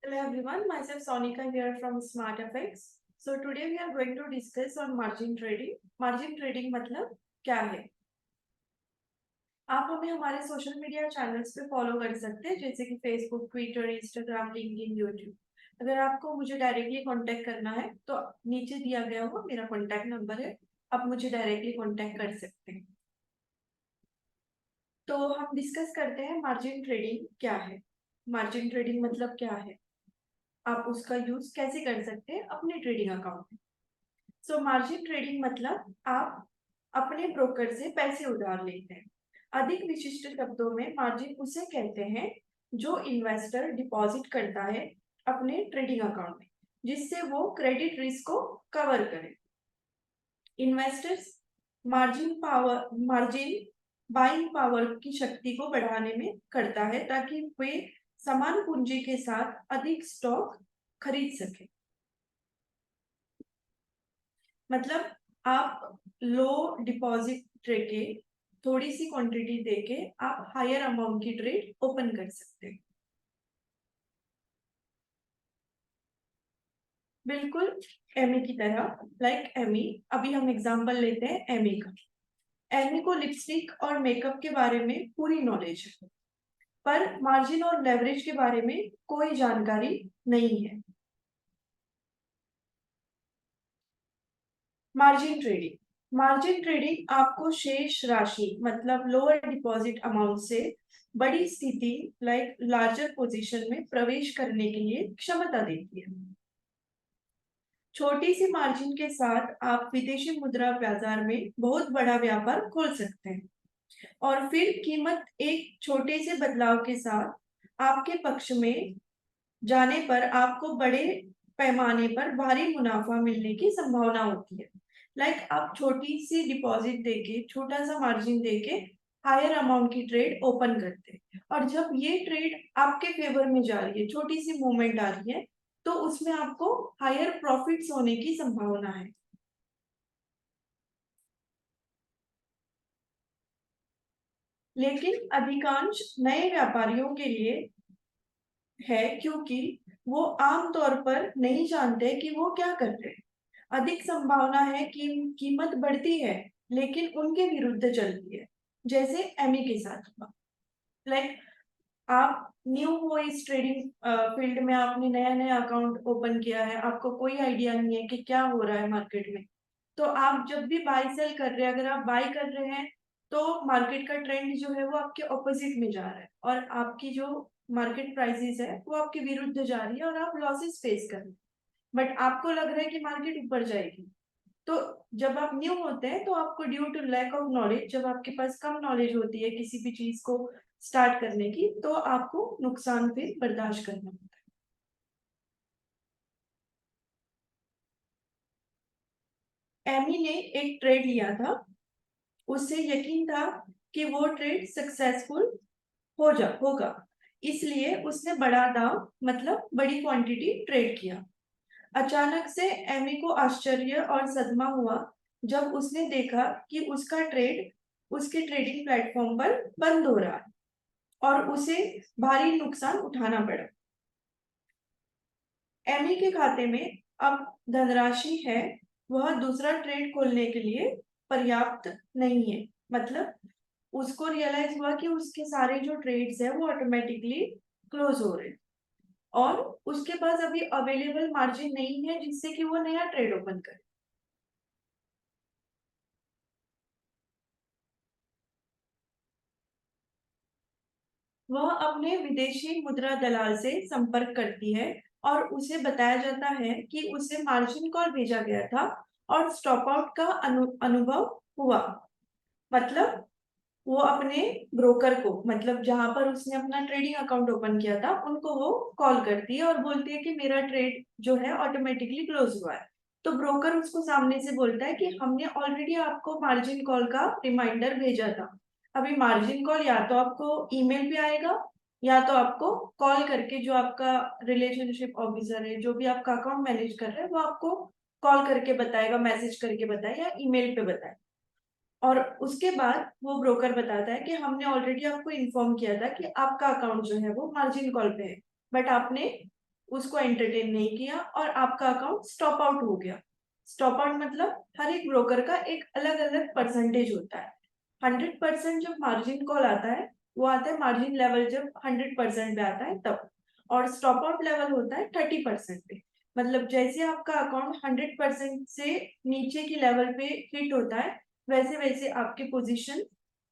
Hello everyone, myself Sonika here from SmartFX. So today we are going to discuss on margin trading. Margin trading मतलब क्या है? आप हमें हमारे social media channels पे follow कर सकते हैं जैसे कि Facebook, Twitter, Instagram, LinkedIn, YouTube. अगर आपको मुझे डायरेक्टली कांटेक्ट करना है तो नीचे दिया गया हुआ मेरा कांटेक्ट नंबर है, आप मुझे डायरेक्टली कांटेक्ट कर सकते हैं। तो हम डिस्कस करते हैं मार्जिन ट्रेडिंग क्या है। मार्जिन ट्रेडिंग मतलब क्या है, आप उसका यूज कैसे कर सकते हैं अपने ट्रेडिंग अकाउंट में। सो मार्जिन ट्रेडिंग मतलब आप अपने ब्रोकर से पैसे उधार लेते हैं। अधिक विशिष्ट शब्दों में मार्जिन उसे कहते हैं जो इन्वेस्टर डिपॉजिट करता है अपने ट्रेडिंग अकाउंट में, जिससे वो क्रेडिट रिस्क को कवर करे। इन्वेस्टर्स मार्जिन बाइंग पावर की शक्ति को बढ़ाने में करता है ताकि वे समान पूंजी के साथ अधिक स्टॉक खरीद सके। मतलब आप लो डिपॉजिट लेके थोड़ी सी क्वांटिटी देके आप हायर अमाउंट की ट्रेड ओपन कर सकते हैं। बिल्कुल एमई की तरह, लाइक एमई। अभी हम एग्जांपल लेते हैं एमई का। एमई को लिपस्टिक और मेकअप के बारे में पूरी नॉलेज है, पर मार्जिन और लेवरेज के बारे में कोई जानकारी नहीं है। मार्जिन ट्रेडिंग आपको शेष राशि मतलब लोअर डिपॉजिट अमाउंट से बड़ी स्थिति लाइक लार्जर पोजीशन में प्रवेश करने के लिए क्षमता देती है। छोटी सी मार्जिन के साथ आप विदेशी मुद्रा बाजार में बहुत बड़ा व्यापार खोल सकते हैं, और फिर कीमत एक छोटे से बदलाव के साथ आपके पक्ष में जाने पर आपको बड़े पैमाने पर भारी मुनाफा मिलने की संभावना होती है। लाइक आप छोटी सी डिपॉजिट देके, छोटा सा मार्जिन देके हायर अमाउंट की ट्रेड ओपन करते हैं, और जब ये ट्रेड आपके फेवर में जा रही है, छोटी सी मूवमेंट आ रही है, तो उसमें आपको हायर प्रॉफिट्स होने की संभावना है। लेकिन अधिकांश नए व्यापारियों के लिए है, क्योंकि वो आमतौर पर नहीं जानते कि वो क्या कर रहे हैं। अधिक संभावना है कि कीमत बढ़ती है लेकिन उनके विरुद्ध चलती है, जैसे एमी के साथ हुआ। लाइक आप न्यू हो इस ट्रेडिंग फील्ड में, आपने नया नया अकाउंट ओपन किया है, आपको कोई आइडिया नहीं है कि क्या हो रहा है मार्केट में। तो आप जब भी बाई सेल कर रहे हैं, अगर आप बाई कर रहे हैं तो मार्केट का ट्रेंड जो है वो आपके ऑपोजिट में जा रहा है, और आपकी जो मार्केट प्राइसेस है वो आपके विरुद्ध जा रही है और आप लॉसेस फेस कर रहे हैं। बट आपको लग रहा है कि मार्केट ऊपर जाएगी। तो जब आप न्यू होते हैं तो आपको due to lack of knowledge, जब आपके पास कम नॉलेज होती है किसी भी चीज को स्टार्ट करने की, तो आपको नुकसान फिर बर्दाश्त करना होता है। एमी ने एक ट्रेड लिया था, उसे यकीन था कि वो ट्रेड सक्सेसफुल होगा, इसलिए उसने बड़ा दाव मतलब बड़ी क्वांटिटी ट्रेड किया। अचानक से एमी को आश्चर्य और सदमा हुआ जब उसने देखा कि उसका ट्रेड उसके ट्रेडिंग प्लेटफॉर्म पर बंद हो रहा है, और उसे भारी नुकसान उठाना पड़ा। एमी के खाते में अब धनराशि है, वह दूसरा ट्रेड खोलने के लिए पर्याप्त नहीं है। मतलब उसको रियलाइज हुआ कि उसके सारे जो ट्रेड्स है वो ऑटोमेटिकली क्लोज हो रहे हैं, और उसके पास अभी अवेलेबल मार्जिन नहीं है जिससे कि वो नया ट्रेड ओपन करे। वह अपने विदेशी मुद्रा दलाल से संपर्क करती है और उसे बताया जाता है कि उसे मार्जिन कॉल भेजा गया था और स्टॉप आउट का अनुभव हुआ। मतलब वो अपने ब्रोकर को, मतलब जहां पर उसने अपना ट्रेडिंग अकाउंट ओपन किया था, उनको वो कॉल करती है और बोलती है कि मेरा ट्रेड जो है ऑटोमेटिकली क्लोज हुआ है। तो ब्रोकर उसको सामने से बोलता है कि हमने ऑलरेडी आपको मार्जिन कॉल का रिमाइंडर भेजा था। अभी मार्जिन कॉल या तो आपको ईमेल पे आएगा, या तो आपको कॉल करके जो आपका रिलेशनशिप ऑफिसर है, जो भी आपका अकाउंट मैनेज कर रहा है, वो आपको कॉल करके बताएगा, मैसेज करके बताएगा या ईमेल पे बताएगा। और उसके बाद वो ब्रोकर बताता है कि हमने ऑलरेडी आपको इन्फॉर्म किया था कि आपका अकाउंट जो है वो मार्जिन कॉल पे है, बट आपने उसको एंटरटेन नहीं किया और आपका अकाउंट स्टॉप आउट हो गया। स्टॉप आउट मतलब हर एक ब्रोकर का एक अलग अलग परसेंटेज होता है। 100% जब मार्जिन कॉल आता है वो आता है मार्जिन लेवल जब 100% पे आता है तब, और स्टॉप आउट लेवल होता है 30% पे। मतलब जैसे आपका अकाउंट 100% से नीचे की लेवल पे हिट होता है वैसे वैसे आपके पोजीशन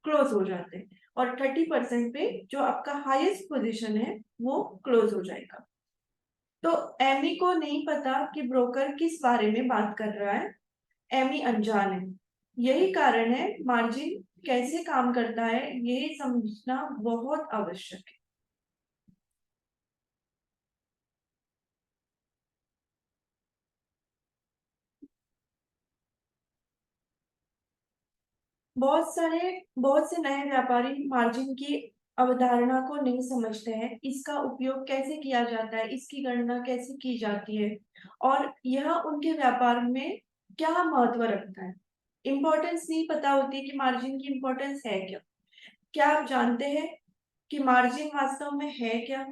क्लोज हो जाते हैं, और 30% पे जो आपका हाईएस्ट पोजीशन है वो क्लोज हो जाएगा। तो एमी को नहीं पता कि ब्रोकर किस बारे में बात कर रहा है, एमी अनजान है। यही कारण है मार्जिन कैसे काम करता है ये समझना बहुत आवश्यक है। बहुत से नए व्यापारी मार्जिन की अवधारणा को नहीं समझते हैं, इसका उपयोग कैसे किया जाता है, इसकी गणना कैसे की जाती है, और यह उनके व्यापार में क्या महत्व रखता है। इम्पोर्टेंस नहीं पता होती कि मार्जिन की इम्पोर्टेंस है क्या। क्या आप जानते हैं कि मार्जिन वास्तव में है क्या?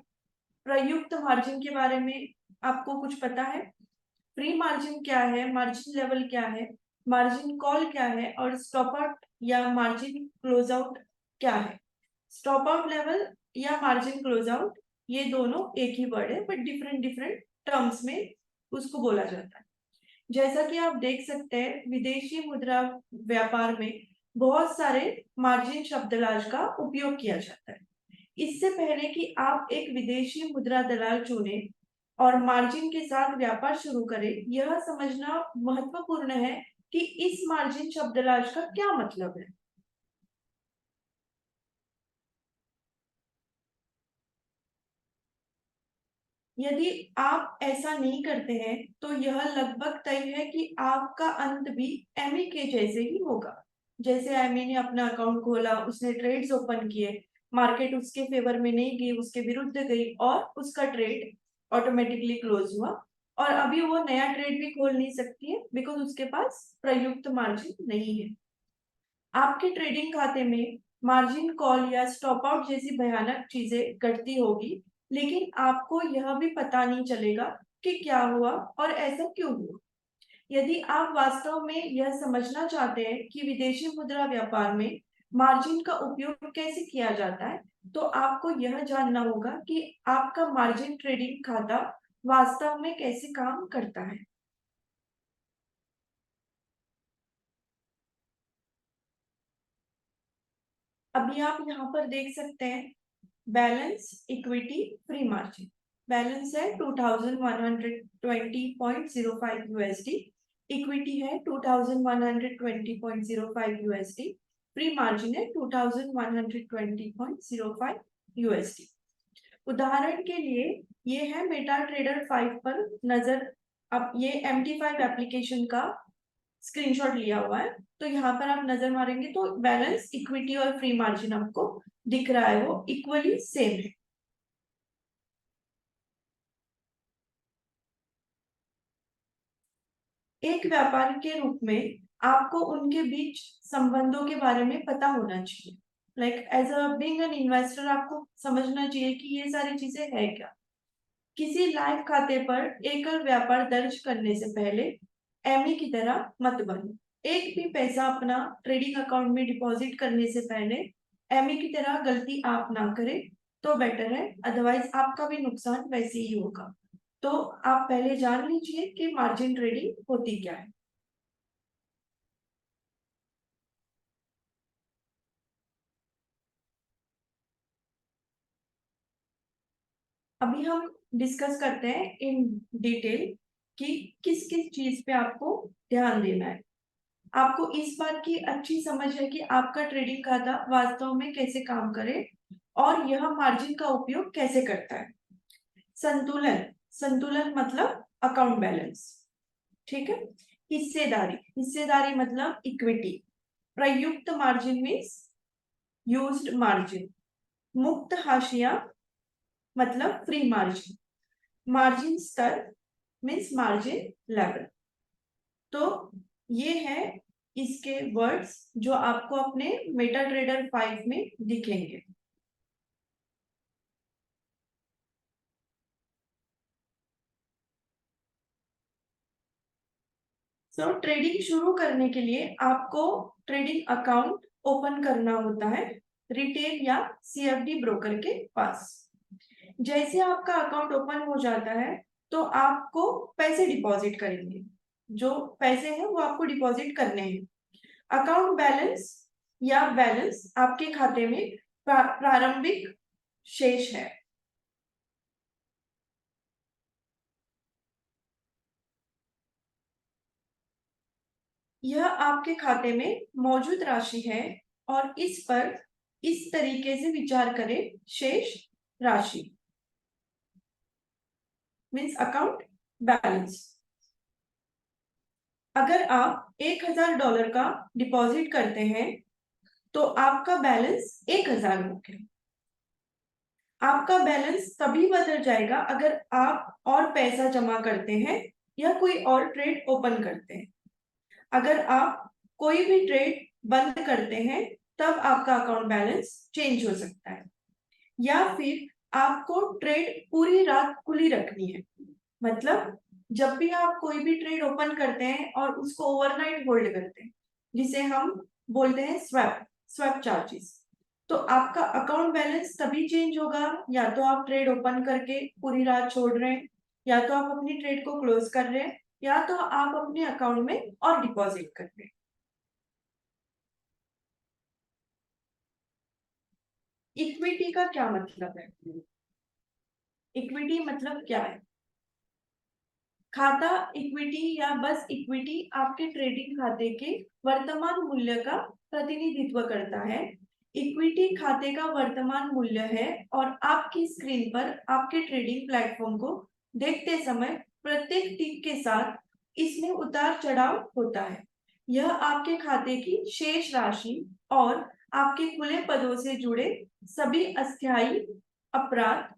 प्रयुक्त मार्जिन के बारे में आपको कुछ पता है? प्री मार्जिन क्या है, मार्जिन लेवल क्या है, मार्जिन कॉल क्या है, और स्टॉप आउट या मार्जिन क्लोज आउट क्या है? स्टॉप आउट लेवल या मार्जिन क्लोज आउट ये दोनों एक ही वर्ड है बट डिफरेंट डिफरेंट टर्म्स में उसको बोला जाता है। जैसा कि आप देख सकते हैं विदेशी मुद्रा व्यापार में बहुत सारे मार्जिन शब्दलाज का उपयोग किया जाता है। इससे पहले कि आप एक विदेशी मुद्रा दलाल चुने और मार्जिन के साथ व्यापार शुरू करें, यह समझना महत्वपूर्ण है कि इस मार्जिन शब्दलाज का क्या मतलब है। यदि आप ऐसा नहीं करते हैं तो यह लगभग तय है कि आपका अंत भी एमी के जैसे ही होगा। जैसे एमी ने अपना अकाउंट खोला, उसने ट्रेड्स ओपन किए, मार्केट उसके फेवर में नहीं गई, उसके विरुद्ध गई और उसका ट्रेड ऑटोमेटिकली क्लोज हुआ, और अभी वो नया ट्रेड भी खोल नहीं सकती है बिकॉज उसके पास प्रयुक्त मार्जिन नहीं है। आपके ट्रेडिंग खाते में मार्जिन कॉल या स्टॉप आउट जैसी भयानक चीजें घटती होगी, लेकिन आपको यह भी पता नहीं चलेगा कि क्या हुआ और ऐसा क्यों हुआ। यदि आप वास्तव में यह समझना चाहते हैं कि विदेशी मुद्रा व्यापार में मार्जिन का उपयोग कैसे किया जाता है, तो आपको यह जानना होगा कि आपका मार्जिन ट्रेडिंग खाता वास्तव में कैसे काम करता है। अभी आप यहाँ पर देख सकते हैं balance, equity, free margin. Balance है 2120.05 यूएसडी, इक्विटी है 2120.05 यूएसडी, फ्री मार्जिन है 2120.05 यूएसडी। उदाहरण के लिए ये है मेटा ट्रेडर 5 पर नजर। अब ये MT5 एप्लीकेशन का स्क्रीनशॉट लिया हुआ है, तो यहाँ पर आप नजर मारेंगे तो बैलेंस, इक्विटी और फ्री मार्जिन आपको दिख रहा है, वो इक्वली सेम है। एक व्यापारी के रूप में आपको उनके बीच संबंधों के बारे में पता होना चाहिए। Like as a being an investor आपको समझना चाहिए कि ये सारी चीजें है क्या। किसी लाइव खाते पर एकल व्यापार दर्ज करने से पहले एमई की तरह मत बनो। एक भी पैसा अपना ट्रेडिंग अकाउंट में डिपॉजिट करने से पहले एमई की तरह गलती आप ना करें तो बेटर है, अदरवाइज आपका भी नुकसान वैसे ही होगा। तो आप पहले जान लीजिए कि मार्जिन ट्रेडिंग होती क्या है। अभी हम डिस्कस करते हैं इन डिटेल कि किस किस चीज पे आपको ध्यान देना है। आपको इस बात की अच्छी समझ है कि आपका ट्रेडिंग खाता वास्तव में कैसे काम करे और यह मार्जिन का उपयोग कैसे करता है। संतुलन, संतुलन मतलब अकाउंट बैलेंस, ठीक है। हिस्सेदारी, हिस्सेदारी मतलब इक्विटी। प्रयुक्त मार्जिन मीन्स यूज्ड मार्जिन। मुक्त हाशिया मतलब फ्री मार्जिन। मार्जिन स्तर मीन्स मार्जिन लेवल। तो ये है इसके वर्ड्स जो आपको अपने मेटा ट्रेडर 5 में दिखेंगे। सो ट्रेडिंग शुरू करने के लिए आपको ट्रेडिंग अकाउंट ओपन करना होता है रिटेल या सीएफडी ब्रोकर के पास। जैसे आपका अकाउंट ओपन हो जाता है तो आपको पैसे डिपॉजिट करेंगे, जो पैसे हैं वो आपको डिपॉजिट करने हैं। अकाउंट बैलेंस या बैलेंस आपके खाते में प्रारंभिक शेष है। यह आपके खाते में मौजूद राशि है और इस पर इस तरीके से विचार करें, शेष राशि मीन्स अकाउंट बैलेंस। अगर आप $1000 का डिपॉजिट करते हैं तो आपका बैलेंस 1000 हो गया। आपका बैलेंस तभी बदल जाएगा अगर आप और पैसा जमा करते हैं या कोई और ट्रेड ओपन करते हैं। अगर आप कोई भी ट्रेड बंद करते हैं तब आपका अकाउंट बैलेंस चेंज हो सकता है, या फिर आपको ट्रेड पूरी रात खुली रखनी है। मतलब जब भी आप कोई भी ट्रेड ओपन करते हैं और उसको ओवरनाइट होल्ड करते हैं, जिसे हम बोलते हैं स्वैप चार्जेस, तो आपका अकाउंट बैलेंस तभी चेंज होगा या तो आप ट्रेड ओपन करके पूरी रात छोड़ रहे हैं, या तो आप अपनी ट्रेड को क्लोज कर रहे हैं, या तो आप अपने अकाउंट में और डिपॉजिट कर रहे हैं। इक्विटी का क्या मतलब है? इक्विटी मतलब क्या है? खाता इक्विटी या बस इक्विटी आपके ट्रेडिंग खाते के वर्तमान मूल्य का प्रतिनिधित्व करता है। इक्विटी खाते का वर्तमान मूल्य है और आपकी स्क्रीन पर आपके ट्रेडिंग प्लेटफॉर्म को देखते समय प्रत्येक टिक के साथ इसमें उतार चढ़ाव होता है। यह आपके खाते की शेष राशि और आपके खुले पदों से जुड़े सभी अस्थायी अपराध,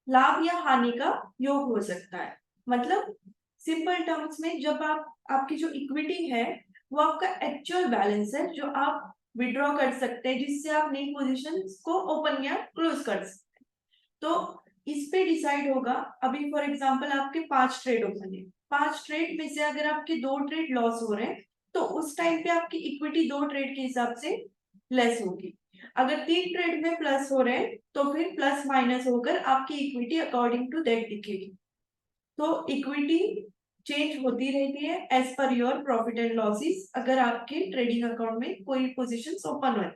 लाभ या हानि का योग हो सकता है। मतलब सिंपल टर्म्स में जब आप आपकी जो इक्विटी है वो आपका एक्चुअल बैलेंस है जो आप विड्रॉ कर सकते हैं, जिससे आप नई पोजीशन को ओपन या क्लोज कर सकते हैं। तो इस पे डिसाइड होगा। अभी फॉर एग्जांपल आपके 5 ट्रेड ओपन है, 5 ट्रेड में से अगर आपके 2 ट्रेड लॉस हो रहे हैं तो उस टाइम पे आपकी इक्विटी 2 ट्रेड के हिसाब से लेस होगी। अगर 3 ट्रेड में प्लस हो रहे हैं तो फिर प्लस माइनस होकर आपकी इक्विटी अकॉर्डिंग टू दैट दिखेगी। तो इक्विटी चेंज होती रहती है as per your profit and losses, अगर आपके ट्रेडिंग अकाउंट में कोई पोजीशंस ओपन हो।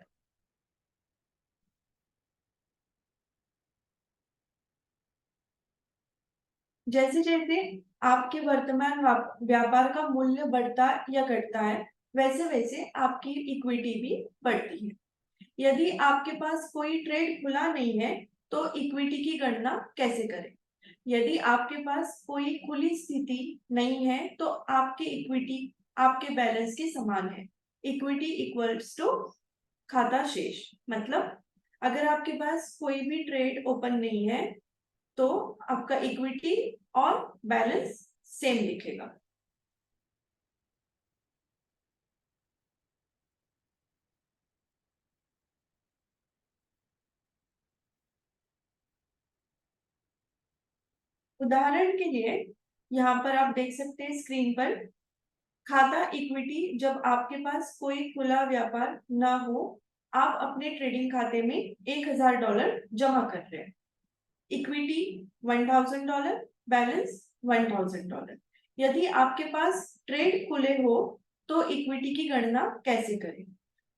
जैसे जैसे आपके वर्तमान व्यापार का मूल्य बढ़ता या घटता है, वैसे वैसे आपकी इक्विटी भी बढ़ती है। यदि आपके पास कोई ट्रेड खुला नहीं है तो इक्विटी की गणना कैसे करें? यदि आपके पास कोई खुली स्थिति नहीं है तो आपके इक्विटी आपके बैलेंस के समान है। इक्विटी इक्वल्स टू खाता शेष। मतलब अगर आपके पास कोई भी ट्रेड ओपन नहीं है तो आपका इक्विटी और बैलेंस सेम दिखेगा। उदाहरण के लिए यहाँ पर आप देख सकते हैं स्क्रीन पर, खाता इक्विटी जब आपके पास कोई खुला व्यापार ना हो, आप अपने ट्रेडिंग खाते में $1000 जमा कर रहे हैं। Equity $1000, balance $1000। यदि आपके पास ट्रेड खुले हो तो इक्विटी की गणना कैसे करें?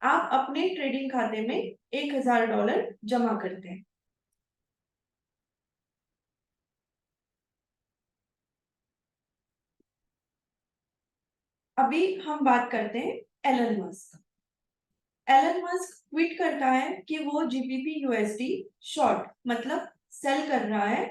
आप अपने ट्रेडिंग खाते में $1000 जमा करते हैं। अभी हम बात करते हैं Elon Musk. Elon Musk tweet करता है कि वो जीबीपी यूएसडी शॉर्ट मतलब सेल कर रहा है,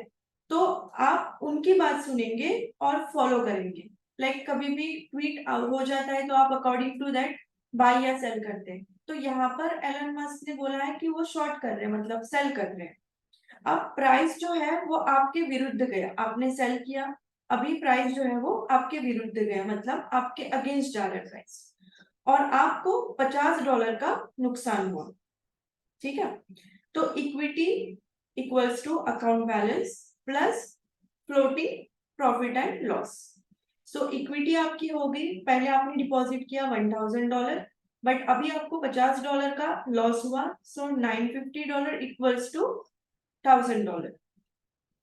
तो आप उनकी बात सुनेंगे और फॉलो करेंगे। लाइक कभी भी ट्वीट हो जाता है तो आप अकॉर्डिंग टू दैट बाय या सेल करते हैं। तो यहाँ पर एलन मस्क ने बोला है कि वो शॉर्ट कर रहे हैं मतलब सेल कर रहे हैं। अब प्राइस जो है वो आपके विरुद्ध गया, आपने सेल किया, अभी प्राइस जो है वो आपके विरुद्ध गया मतलब आपके अगेंस्ट जा रहा है प्राइस, और आपको $50 का नुकसान हुआ। ठीक है, तो equity equals to account balance plus floating profit and loss. So equity आपकी हो गई, पहले आपने डिपॉजिट किया $1000, बट अभी आपको $50 का लॉस हुआ, so $950 equals to $1000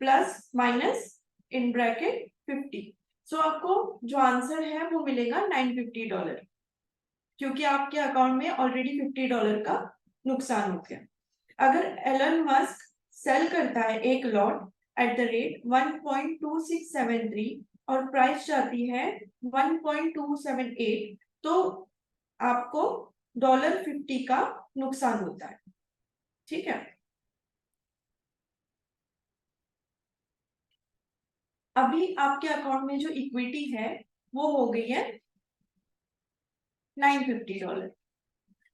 plus minus in bracket 50। So आपको जो आंसर है वो मिलेगा $950, क्योंकि आपके अकाउंट में ऑलरेडी $50 का नुकसान हो गया। अगर एलन मस्क सेल करता है एक लॉट एट द रेट 1.2673 और प्राइस जाती है 1.278, तो आपको $50 का नुकसान होता है। ठीक है, अभी आपके अकाउंट में जो इक्विटी है वो हो गई है $950।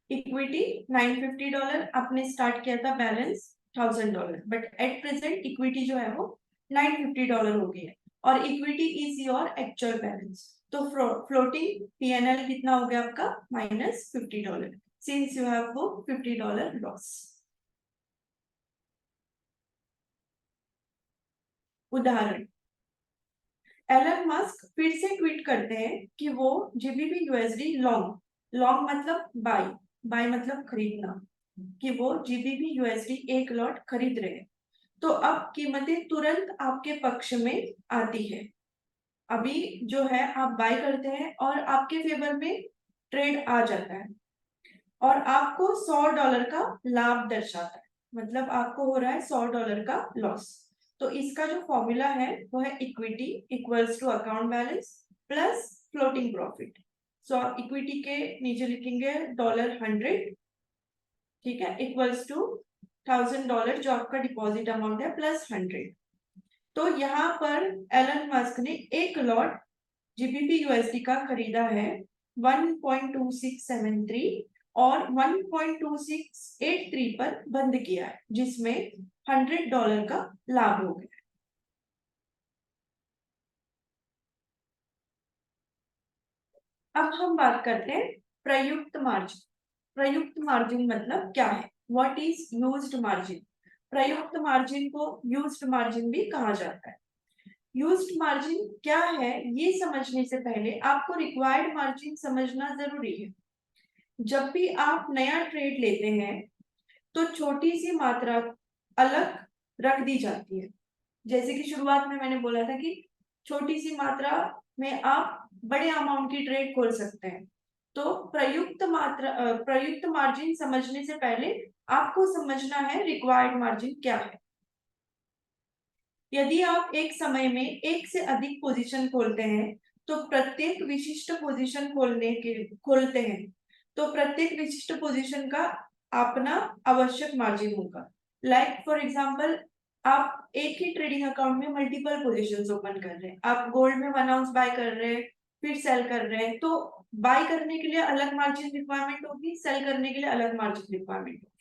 इक्विटी $950, आपने स्टार्ट किया था balance $1000, but at present equity जो है वो $950 हो गई है, और equity is your actual balance. तो फ्लोटिंग पीएनएल कितना हो गया आपका? -$50, since you have book $50 loss. उदाहरण, एलन मस्क फिर से ट्वीट करते हैं कि वो जीबीपी यूएसडी लॉन्ग, लॉन्ग मतलब बाय, बाय मतलब खरीदना, कि वो जीबीपी यूएसडी एक लॉट खरीद रहे हैं। तो अब कीमतें तुरंत आपके पक्ष में आती है। अभी जो है आप बाय करते हैं और आपके फेवर में ट्रेड आ जाता है और आपको $100 का लाभ दर्शाता है, मतलब आपको हो रहा है $100 का लॉस। तो इसका जो फॉर्मूला है वो है equity equals to account balance plus floating profit. So आप इक्विटी के नीचे लिखेंगे $100, ठीक है, इक्वल्स टू $1000 जो आपका डिपॉजिट अमाउंट है प्लस 100। तो यहाँ पर एलन मस्क ने एक लॉट जीबीपी यूएसडी का खरीदा है 1.2673 और 1.2683 पर बंद किया है, जिसमें $100 का लाभ हो गया। अब हम बात करते हैं प्रयुक्त मार्जिन। प्रयुक्त मार्जिन मतलब क्या है? What is used margin? प्रयुक्त मार्जिन को यूज्ड मार्जिन भी कहा जाता है। यूज्ड मार्जिन क्या है ये समझने से पहले आपको रिक्वायर्ड मार्जिन समझना जरूरी है। जब भी आप नया ट्रेड लेते हैं तो छोटी सी मात्रा अलग रख दी जाती है। जैसे कि शुरुआत में मैंने बोला था कि छोटी सी मात्रा में आप बड़े अमाउंट की ट्रेड खोल सकते हैं। तो प्रयुक्त मार्जिन समझने से पहले आपको समझना है रिक्वायर्ड मार्जिन क्या है। यदि आप एक समय में एक से अधिक पोजीशन खोलते हैं तो प्रत्येक विशिष्ट पोजीशन खोलते हैं तो प्रत्येक विशिष्ट पोजीशन का अपना आवश्यक मार्जिन होगा। लाइक फॉर एग्जांपल, आप एक ही ट्रेडिंग अकाउंट में मल्टीपल पोजीशंस ओपन कर रहे हैं, आप गोल्ड में 1 आउंस बाय कर रहे हैं फिर सेल कर रहे हैं, तो बाय करने के लिए अलग मार्जिन रिक्वायरमेंट होगी, सेल करने के लिए अलग मार्जिन रिक्वायरमेंट होगी।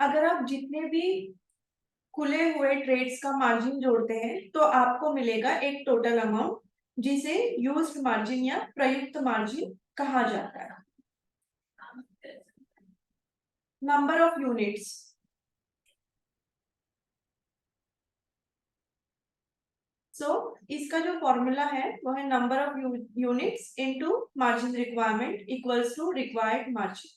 अगर आप जितने भी खुले हुए ट्रेड्स का मार्जिन जोड़ते हैं तो आपको मिलेगा एक टोटल अमाउंट, जिसे यूज्ड मार्जिन या प्रयुक्त मार्जिन कहा जाता है। नंबर ऑफ यूनिट्स, सो इसका जो फॉर्मूला है वो है number of units into margin requirement equals to required margin.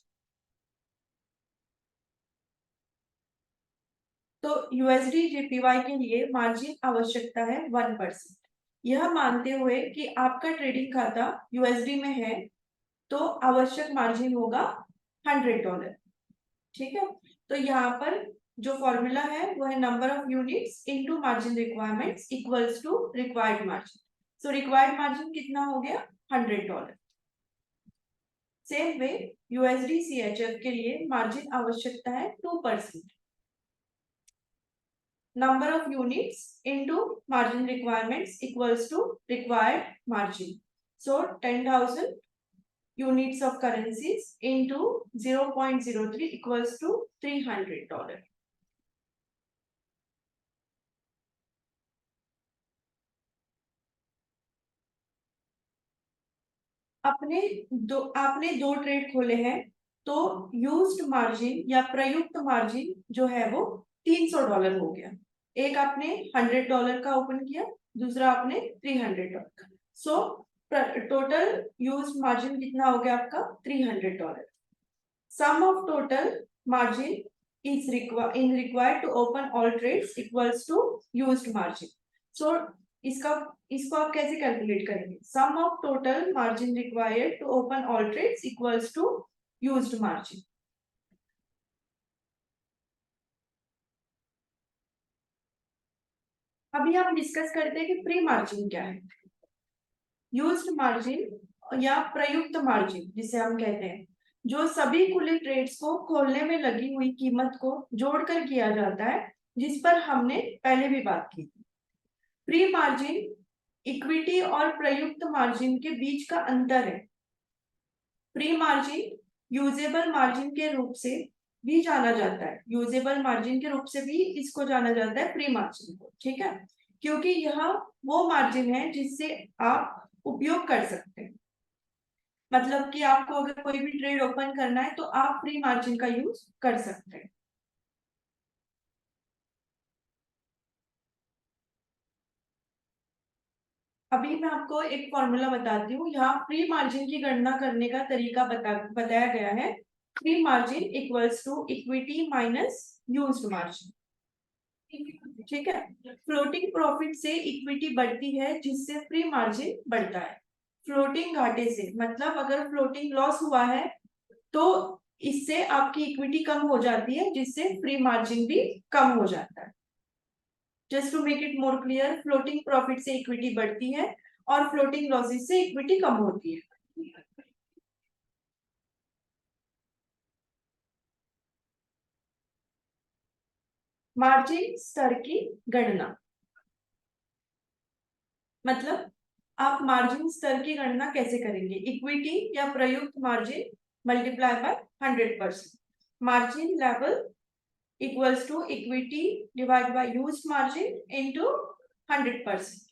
तो यूएसडी जेपीवाई के लिए मार्जिन आवश्यकता है 1%। यह मानते हुए कि आपका ट्रेडिंग खाता यूएसडी में है तो आवश्यक मार्जिन होगा $100। ठीक है, तो यहाँ पर जो फॉर्मूला है वो है number of units into margin requirements equals to required margin. So required margin कितना हो गया? $100। सेम वे यूएसडी सीएचएफ के लिए मार्जिन आवश्यकता है 2%। Number of units into margin requirements equals to required margin. So 10,000 units of currencies into 0.03 equals to $300. 。 . 。 । 。 । 。 . 。 . 。 . 。 . 。 . 。 . 。 . 。 . 。 . 。 . 。 . 。 . 。 。 . 。 。 . 。 。 . 。 。 . 。 。 . 。 。 . 。 。 . 。 . 。 . 。 . आपने दो trade खोले हैं, तो यूज्ड मार्जिन या प्रयुक्त मार्जिन जो है वो $300 हो गया। एक आपने $100 का ओपन किया, दूसरा आपने $300 का। सो टोटल यूज्ड मार्जिन कितना हो गया आपका? $300। Sum of total margin is required to open all trades equals to used margin. So इसको आप कैसे कैलकुलेट करेंगे? Sum of total margin required to open all trades equals to used margin. अभी हम डिस्कस करते हैं कि प्री मार्जिन क्या है। यूज्ड मार्जिन या प्रयुक्त मार्जिन जिसे हम कहते हैं, जो सभी खुले ट्रेड्स को खोलने में लगी हुई कीमत को जोड़कर किया जाता है, जिस पर हमने पहले भी बात की थी। प्री मार्जिन इक्विटी और प्रयुक्त मार्जिन के बीच का अंतर है। प्री मार्जिन यूजेबल मार्जिन के रूप से भी जाना जाता है, यूजेबल मार्जिन के रूप से भी इसको जाना जाता है प्री मार्जिन को, ठीक है, क्योंकि यह वो मार्जिन है जिससे आप उपयोग कर सकते हैं। मतलब कि आपको अगर कोई भी ट्रेड ओपन करना है तो आप प्री मार्जिन का यूज कर सकते हैं। अभी मैं आपको एक फॉर्मूला बताती हूँ। यहाँ प्री मार्जिन की गणना करने का तरीका बताया गया है। Free margin equals to equity minus used margin, ठीक है। फ्लोटिंग प्रॉफिट से इक्विटी बढ़ती है, जिससे फ्री मार्जिन बढ़ता है। फ्लोटिंग घाटे से मतलब अगर फ्लोटिंग लॉस हुआ है तो इससे आपकी इक्विटी कम हो जाती है, जिससे फ्री मार्जिन भी कम हो जाता है। Just to make it more clear, floating profit से इक्विटी बढ़ती है और फ्लोटिंग लॉसेस से इक्विटी कम होती है। मार्जिन स्तर की गणना मतलब आप मार्जिन स्तर की गणना कैसे करेंगे? इक्विटी या प्रयुक्त margin multiply by 100%। Margin level equals to equity divide by used margin into 100%।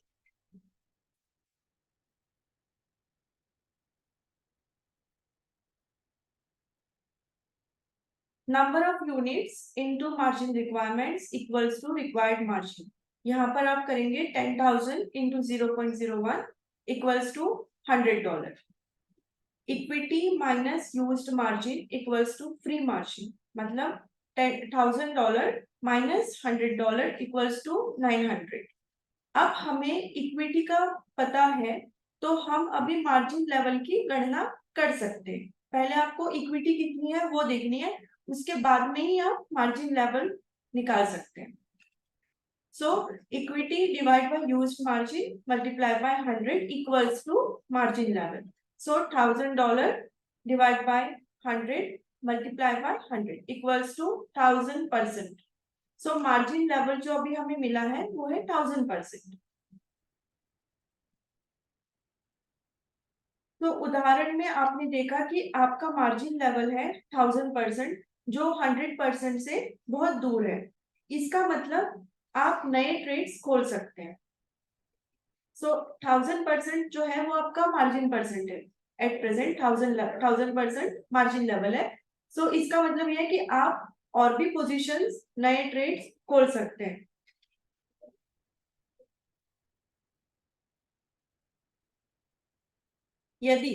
Number of units into margin requirements equals to required margin. यहाँ पर आप करेंगे 10,000 into 0.01 equals to $100। Equity minus used margin equals to free margin, मतलब $10,000 minus $100 equals to 900। अब हमें equity का पता है, तो हम अभी मार्जिन लेवल की गणना कर सकते हैं। पहले आपको इक्विटी कितनी है वो देखनी है, उसके बाद में ही आप मार्जिन लेवल निकाल सकते हैं। So equity divided by used margin multiplied by 100 equals to margin level. So $1,000 divided by 100 multiplied by 100 equals to 1,000%. So margin level जो अभी हमें मिला है वो है 1,000%। तो उदाहरण में आपने देखा कि आपका मार्जिन लेवल है 1,000%, जो 100% से बहुत दूर है। इसका मतलब आप नए ट्रेड्स खोल सकते हैं। सो 1,000% जो है वो आपका मार्जिन परसेंट है। एट प्रेजेंट 1,000% मार्जिन लेवल है। सो इसका मतलब यह है कि आप और भी पोजीशंस नए ट्रेड्स खोल सकते हैं। यदि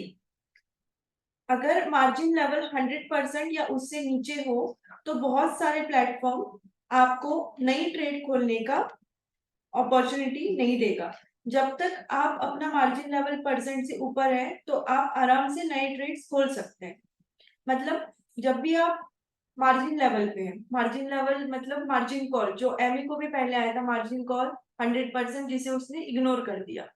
अगर मार्जिन लेवल 100% या उससे नीचे हो, तो बहुत सारे प्लेटफॉर्म आपको नई ट्रेड खोलने का अपॉर्चुनिटी नहीं देगा। जब तक आप अपना मार्जिन लेवल परसेंट से ऊपर है, तो आप आराम से नए ट्रेड्स खोल सकते हैं। मतलब जब भी आप मार्जिन लेवल पे हैं, मार्जिन लेवल मतलब मार्जिन कॉल, जो एमी को भी पहले आया था मार्जिन कॉल 100%, जिसे उसने इग्नोर कर दिया।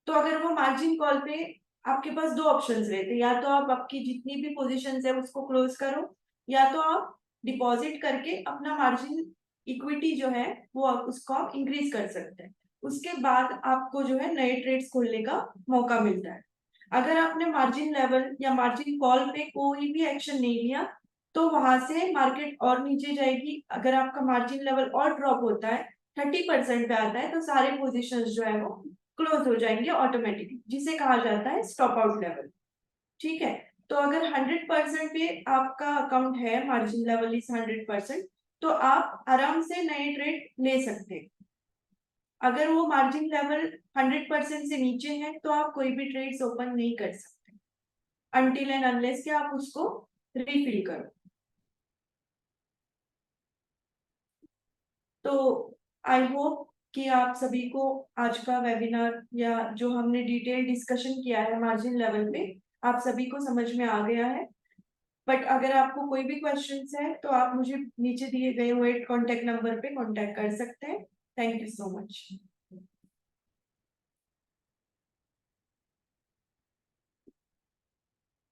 तो अगर वो मार्जिन कॉल पे आपके पास दो ऑप्शंस रहते, या तो आप आपकी जितनी भी पोजीशंस है उसको क्लोज करो, या तो आप डिपॉजिट करके अपना मार्जिन इक्विटी जो है वो आप उसको आप इंक्रीज कर सकते हैं। उसके बाद आपको जो है नए ट्रेड्स खोलने का मौका मिलता है। अगर आपने मार्जिन लेवल या मार्जिन कॉल पे कोई भी एक्शन नहीं लिया, तो वहां से मार्केट और नीचे जाएगी। अगर आपका मार्जिन लेवल और ड्रॉप होता है, 30% पे आता है, तो सारे पोजीशंस जो है वो क्लोज हो जाएंगे ऑटोमेटिकली, जिसे कहा जाता है स्टॉप आउट लेवल। ठीक है। तो अगर 100% पे आपका अकाउंट है, मार्जिन लेवल इज 100%, तो आप आराम से नए ट्रेड ले सकते हैं। अगर वो मार्जिन लेवल 100% से नीचे है तो आप कोई भी ट्रेड्स ओपन नहीं कर सकते अनटिल एंड अनलेस कि आप उसको रिफिल करो। तो आई होप कि आप सभी को आज का वेबिनार या जो हमने डिटेल डिस्कशन किया है मार्जिन लेवल पे, आप सभी को समझ में आ गया है। बट अगर आपको कोई भी क्वेश्चंस है तो आप मुझे नीचे दिए गए हुए कॉन्टेक्ट नंबर पे कॉन्टेक्ट कर सकते हैं। Thank you so much.